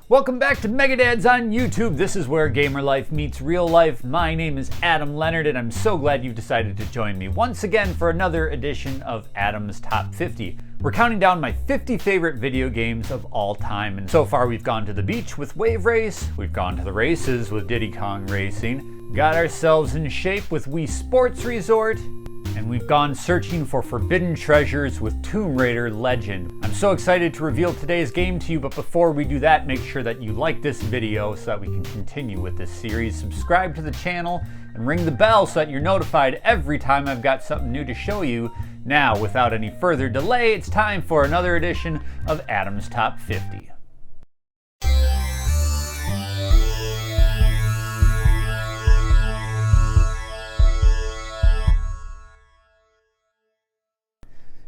Welcome back to Megadads on YouTube. This is where gamer life meets real life. My name is Adam Leonard, and I'm so glad you've decided to join me once again for another edition of Adam's Top 50. We're counting down my 50 favorite video games of all time, and so far we've gone to the beach with Wave Race, we've gone to the races with Diddy Kong Racing, got ourselves in shape with Wii Sports Resort, and we've gone searching for forbidden treasures with Tomb Raider Legend. I'm so excited to reveal today's game to you, but before we do that, make sure that you like this video so that we can continue with this series. Subscribe to the channel and ring the bell so that you're notified every time I've got something new to show you. Now, without any further delay, it's time for another edition of Adam's Top 50.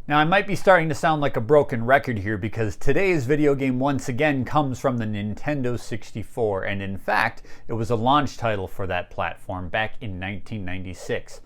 Now, I might be starting to sound like a broken record here because today's video game once again comes from the Nintendo 64, and in fact, it was a launch title for that platform back in 1996.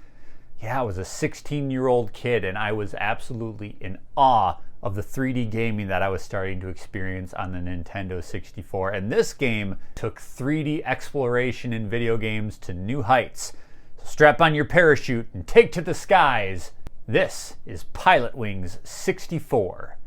Yeah, I was a 16-year-old kid and I was absolutely in awe of the 3D gaming that I was starting to experience on the Nintendo 64, and this game took 3D exploration in video games to new heights. So strap on your parachute and take to the skies. This is Pilotwings 64.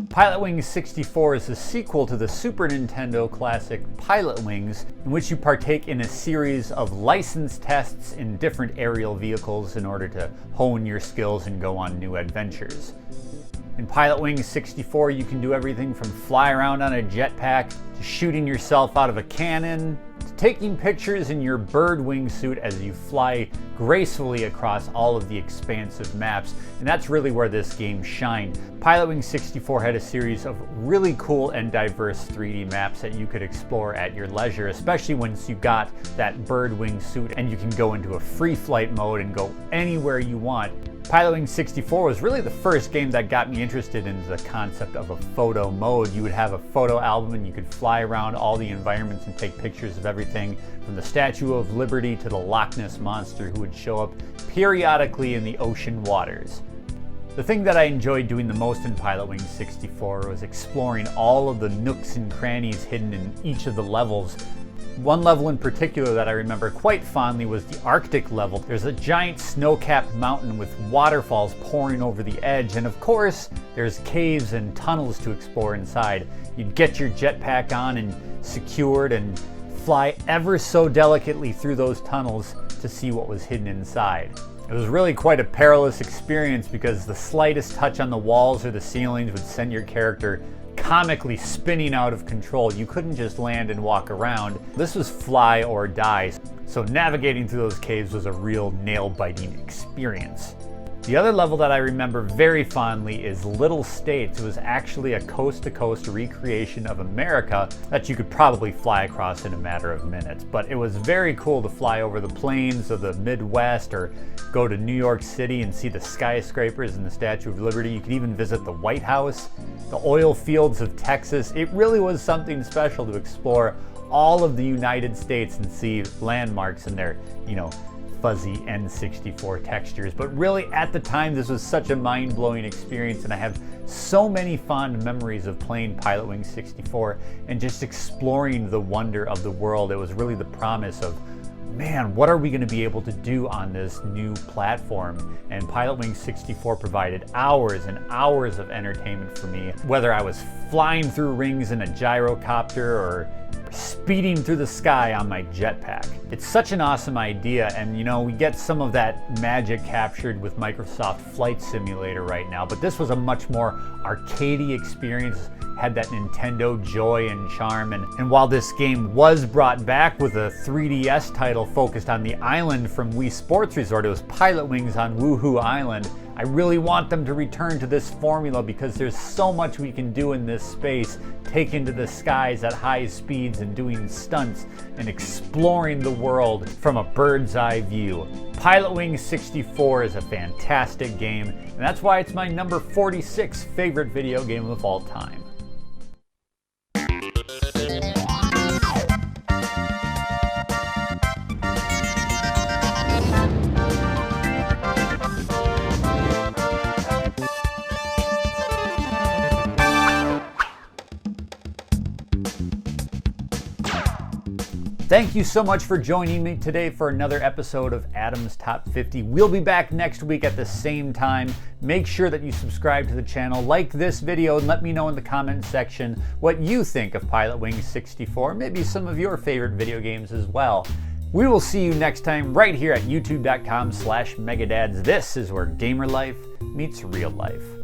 Pilotwings 64 is the sequel to the Super Nintendo classic Pilotwings, in which you partake in a series of licensed tests in different aerial vehicles in order to hone your skills and go on new adventures. In Pilotwings 64, you can do everything from fly around on a jetpack, to shooting yourself out of a cannon, to taking pictures in your bird wingsuit as you fly gracefully across all of the expansive maps, and that's really where this game shined. Pilotwings 64 had a series of really cool and diverse 3D maps that you could explore at your leisure, especially once you got that bird wingsuit and you can go into a free flight mode and go anywhere you want. Pilotwings 64 was really the first game that got me interested in the concept of a photo mode. You would have a photo album and you could fly around all the environments and take pictures of everything from the Statue of Liberty to the Loch Ness Monster, who would show up periodically in the ocean waters. The thing that I enjoyed doing the most in Pilotwings 64 was exploring all of the nooks and crannies hidden in each of the levels. One level in particular that I remember quite fondly was the Arctic level. There's a giant snow-capped mountain with waterfalls pouring over the edge, and of course, there's caves and tunnels to explore inside. You'd get your jetpack on and secured and fly ever so delicately through those tunnels to see what was hidden inside. It was really quite a perilous experience because the slightest touch on the walls or the ceilings would send your character comically spinning out of control. You couldn't just land and walk around. This was fly or die, so navigating through those caves was a real nail-biting experience. The other level that I remember very fondly is Little States. It was actually a coast-to-coast recreation of America that you could probably fly across in a matter of minutes. But it was very cool to fly over the plains of the Midwest or go to New York City and see the skyscrapers and the Statue of Liberty. You could even visit the White House, the oil fields of Texas. It really was something special to explore all of the United States and see landmarks in their, fuzzy N64 textures. But really, at the time, this was such a mind-blowing experience, and I have so many fond memories of playing Pilotwings 64 and just exploring the wonder of the world. It was really the promise of, man, what are we going to be able to do on this new platform? And Pilotwings 64 provided hours and hours of entertainment for me, whether I was flying through rings in a gyrocopter or speeding through the sky on my jetpack. It's such an awesome idea, and we get some of that magic captured with Microsoft Flight Simulator right now, but this was a much more arcadey experience, had that Nintendo joy and charm, and while this game was brought back with a 3DS title focused on the island from Wii Sports Resort, it was Pilotwings on Woohoo Island. I really want them to return to this formula because there's so much we can do in this space, taking to the skies at high speeds and doing stunts and exploring the world from a bird's eye view. Pilotwings 64 is a fantastic game, and that's why it's my number 46 favorite video game of all time. Thank you so much for joining me today for another episode of Adam's Top 50. We'll be back next week at the same time. Make sure that you subscribe to the channel, like this video, and let me know in the comments section what you think of Pilotwings 64, maybe some of your favorite video games as well. We will see you next time right here at youtube.com/megadads. This is where gamer life meets real life.